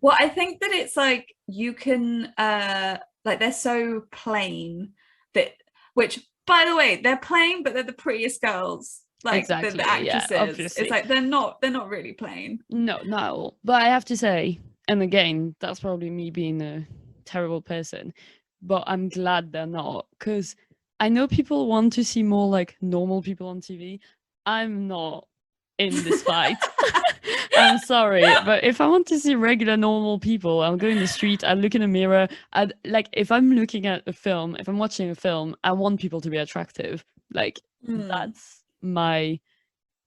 Well, I think that it's like you can like they're so plain that which by the way, they're plain, but they're the prettiest girls. Like the Exactly, yeah, actresses. It's obviously. like they're not really plain. No, not at all. But I have to say, and again, that's probably me being a terrible person, but I'm glad they're not, because I know people want to see more like normal people on TV. I'm not in this fight. I'm sorry, but if I want to see regular normal people, I'll go in the street, I'll look in a mirror. I'd like if I'm looking at a film, if I'm watching a film, I want people to be attractive. Like Mm. that's my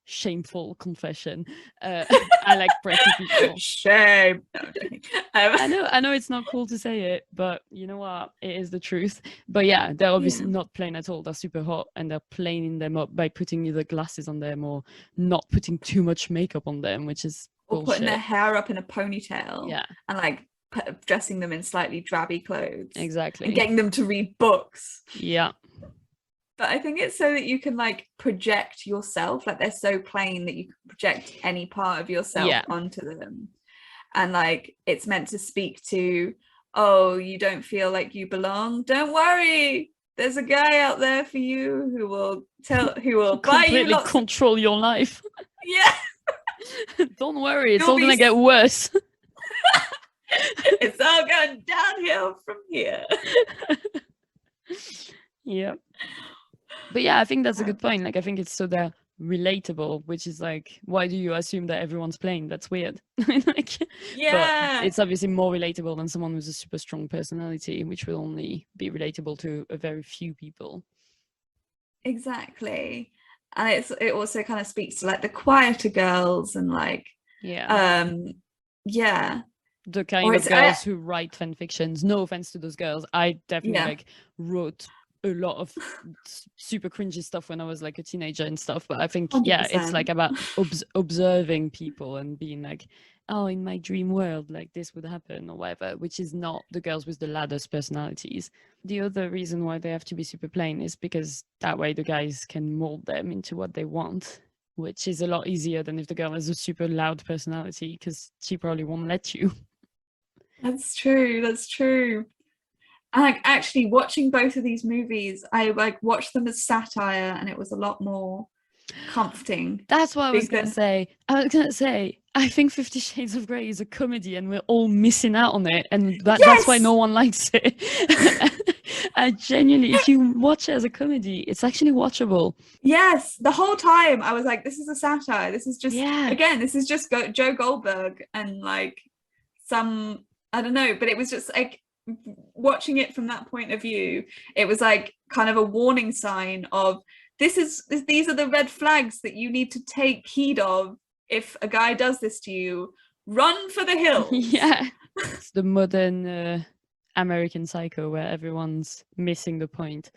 shameful confession. Uh, I like pretty people. Shame. No, I'm joking. Um, I know it's not cool to say it, but you know what? It is the truth. But yeah, they're obviously yeah. not plain at all. They're super hot and they're planing them up by putting either glasses on them or not putting too much makeup on them, which is Or putting their bullshit. hair up in a ponytail Yeah, and like dressing them in slightly drabby clothes and exactly. getting them to read books. Yeah. But I think it's so that you can like project yourself. Like they're so plain that you can project any part of yourself Yeah. onto them. And like it's meant to speak to, oh, you don't feel like you belong. Don't worry. There's a guy out there for you who will buy you Completely lots of control your life. yeah. Don't worry, it's You'll all be gonna get worse. it's all going downhill from here. Yeah. But yeah, I think that's a good point. Like, I think it's so they're relatable, which is like, why do you assume that everyone's playing? That's weird. Like, but Yeah, it's obviously more relatable than someone with a super strong personality, which will only be relatable to a very few people. exactly. And it also kind of speaks to like the quieter girls and like Yeah. um yeah. The Or kind of it's girls who write fan fictions. No offense to those girls. I definitely yeah, like wrote a lot of super cringy stuff when I was like a teenager and stuff. But I think, yeah, it's 100%. like about observing people and being like, oh, in my dream world, like this would happen or whatever, which is not the girls with the laddest personalities. The other reason why they have to be super plain is because that way the guys can mold them into what they want, which is a lot easier than if the girl has a super loud personality because she probably won't let you. That's true. That's true. And like actually watching both of these movies, I like watched them as satire and it was a lot more comforting That's what I was gonna because say. I was gonna say, I think 50 Shades of Grey is a comedy and we're all missing out on it, and that's why no yes, one likes it. I genuinely, if you watch it as a comedy, it's actually watchable. yes, the whole time I was like, this is a satire. This is just Yeah. again, this is just Joe Goldberg and like some I don't know, but it was just like watching it from that point of view, it was like kind of a warning sign of these are the red flags that you need to take heed of if a guy does this to you. Run for the hills. Yeah. It's the modern American Psycho where everyone's missing the point.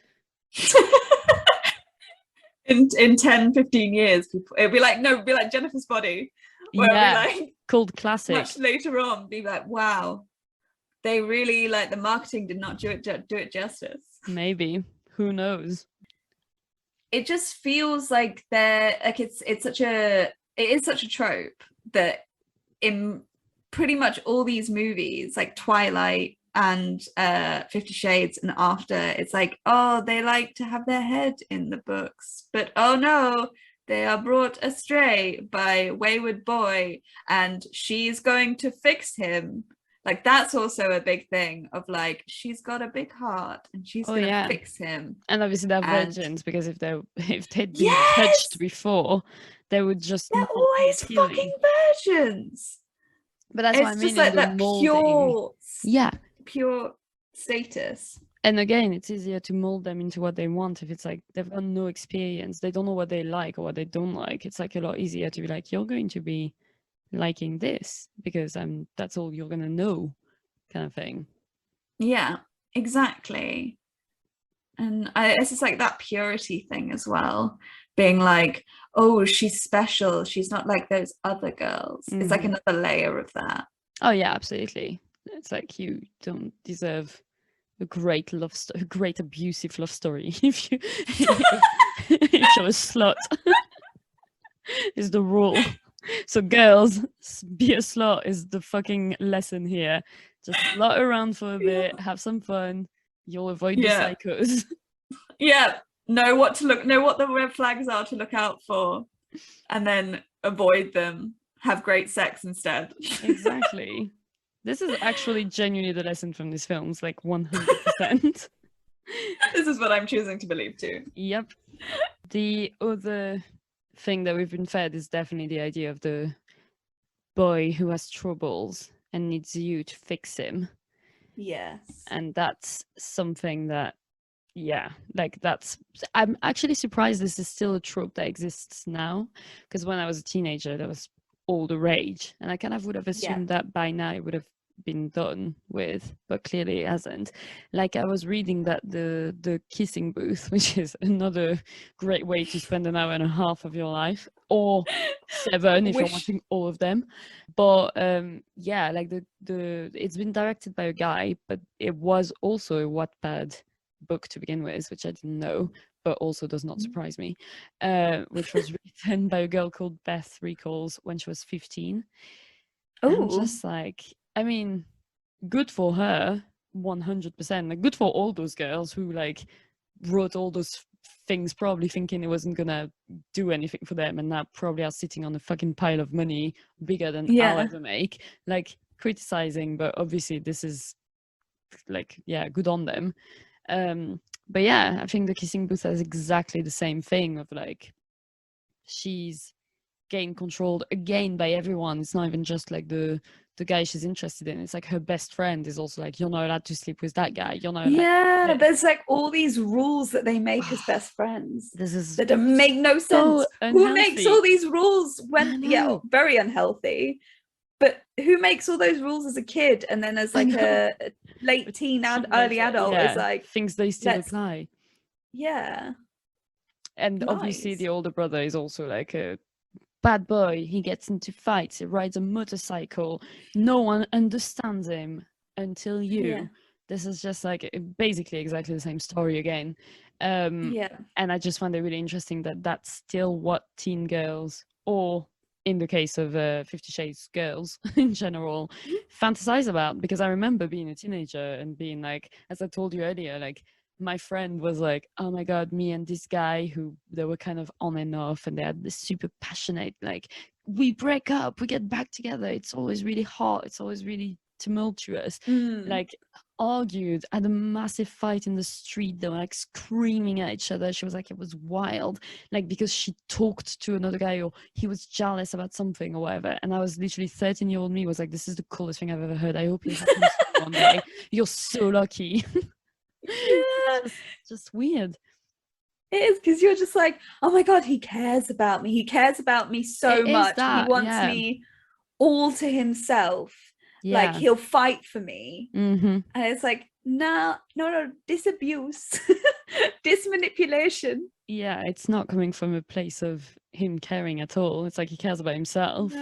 In 10, 15 years, people it'll be like no, it'll be like Jennifer's Body, where it'll be Yeah. like Called classic. much later on, be like, wow, they really like the marketing did not do it justice. Maybe. Who knows? It just feels like they're like it's such a it is such a trope that in pretty much all these movies like Twilight and 50 Shades and after, it's like, oh, they like to have their head in the books, but oh no, they are brought astray by wayward boy and she's going to fix him. Like that's also a big thing of like she's got a big heart and she's Oh gonna yeah. fix him. And obviously they're And virgins because if they'd been touched yes, before, they would just they're not be always appealing. fucking virgins. But that's what I It's just mean in like the that molding. Yeah. pure status. And again, it's easier to mold them into what they want if it's like they've got no experience, they don't know what they like or what they don't like. It's like a lot easier to be like, you're going to be liking this because that's all you're gonna know, kind of thing. Yeah, exactly. And it's just like that purity thing as well, being like, oh, she's special. She's not like those other girls. It's like Hmm. another layer of that. Oh yeah, absolutely. It's like you don't deserve a great a great abusive love story if if you're a slut. Is the rule. So girls, be a slut is the fucking lesson here. Just slut around for a bit, have some fun. You'll avoid the Yeah. psychos. Yeah. Know what the red flags are to look out for, and then avoid them. Have great sex instead. Exactly. This is actually genuinely the lesson from these films, like 100%. This is what I'm choosing to believe too. Yep. The other thing that we've been fed is definitely the idea of the boy who has troubles and needs you to fix him. Yes. And that's something that, yeah, like I'm actually surprised this is still a trope that exists now, because when I was a teenager, that was all the rage. And I kind of would have assumed that by now it would have been done with, but clearly it hasn't. Like I was reading that the kissing booth, which is another great way to spend an hour and a half of your life, or 7 if you're watching all of them. But yeah, like the it's been directed by a guy, but it was also a Wattpad book to begin with, which I didn't know, but also does not surprise me, which was written by a girl called Beth Recalls when she was 15. And I'm just like, I mean, good for her, 100%. Like, good for all those girls who like wrote all those things, probably thinking it wasn't gonna do anything for them, and now probably are sitting on a fucking pile of money bigger than I'll ever make. Like criticizing, but obviously this is like, yeah, good on them. But yeah, I think the kissing booth has exactly the same thing of like, she's getting controlled again by everyone. It's not even just like the guy she's interested in. It's like her best friend is also like, you're not allowed to sleep with that guy. You're not allowed. There's like all these rules that they make as best friends. This is that don't make no sense. Who makes all these rules when very unhealthy. But who makes all those rules as a kid, and then as like a late teen and early adult is like things they still apply. Yeah. And obviously the older brother is also like a bad boy. He gets into fights, he rides a motorcycle, no one understands him until you. This is just like basically exactly the same story again. And I just find it really interesting that that's still what teen girls, or in the case of 50 Shades girls in general, fantasize about. Because I remember being a teenager and being like, as I told you earlier, like my friend was like, oh my god, me and this guy who they were kind of on and off, and they had this super passionate, like, we break up, we get back together, it's always really hot, it's always really tumultuous, like argued, had a massive fight in the street, they were like screaming at each other. She was like, it was wild, like because she talked to another guy or he was jealous about something or whatever. And I was literally 13-year-old me was like, this is the coolest thing I've ever heard, I hope it happens to you one day, you're so lucky. Just weird. It is, because you're just like, oh my god, he cares about me, he cares about me so much, he wants me all to himself, like he'll fight for me. And it's like, no, this abuse, this manipulation. It's not coming from a place of him caring at all. It's like he cares about himself.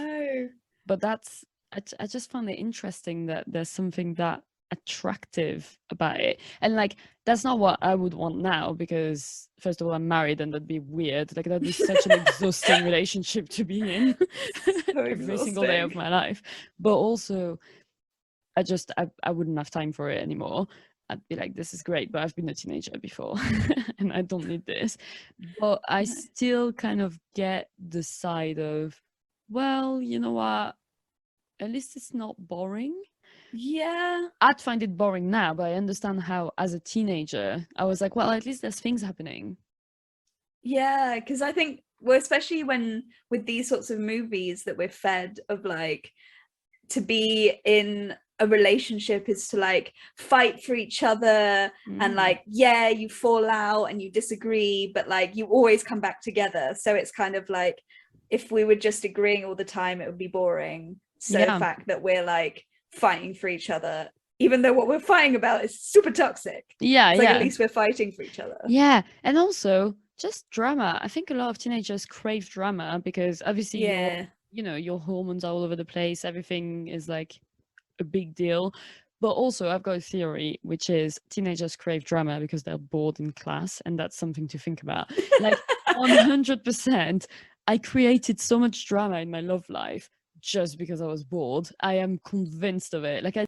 But that's I just found it interesting that there's something that attractive about it. And like, that's not what I would want now, because first of all, I'm married and that'd be weird. Like, that'd be such an exhausting relationship to be in every single day of my life. But also, I wouldn't have time for it anymore. I'd be like, this is great, but I've been a teenager before and I don't need this. But I still kind of get the side of, well, you know what, at least it's not boring. I'd find it boring now, but I understand how as a teenager I was like, well, at least there's things happening. Because I think, well, especially when with these sorts of movies that we're fed of, like, to be in a relationship is to like fight for each other, and like, you fall out and you disagree, but like you always come back together. So it's kind of like, if we were just agreeing all the time, it would be boring. So the fact that we're like fighting for each other, even though what we're fighting about is super toxic, it's like, at least we're fighting for each other. And also just drama. I think a lot of teenagers crave drama because obviously your hormones are all over the place, everything is like a big deal. But also, I've got a theory, which is teenagers crave drama because they're bored in class, and that's something to think about. Like 100%. I created so much drama in my love life just because I was bored. I am convinced of it. Like, I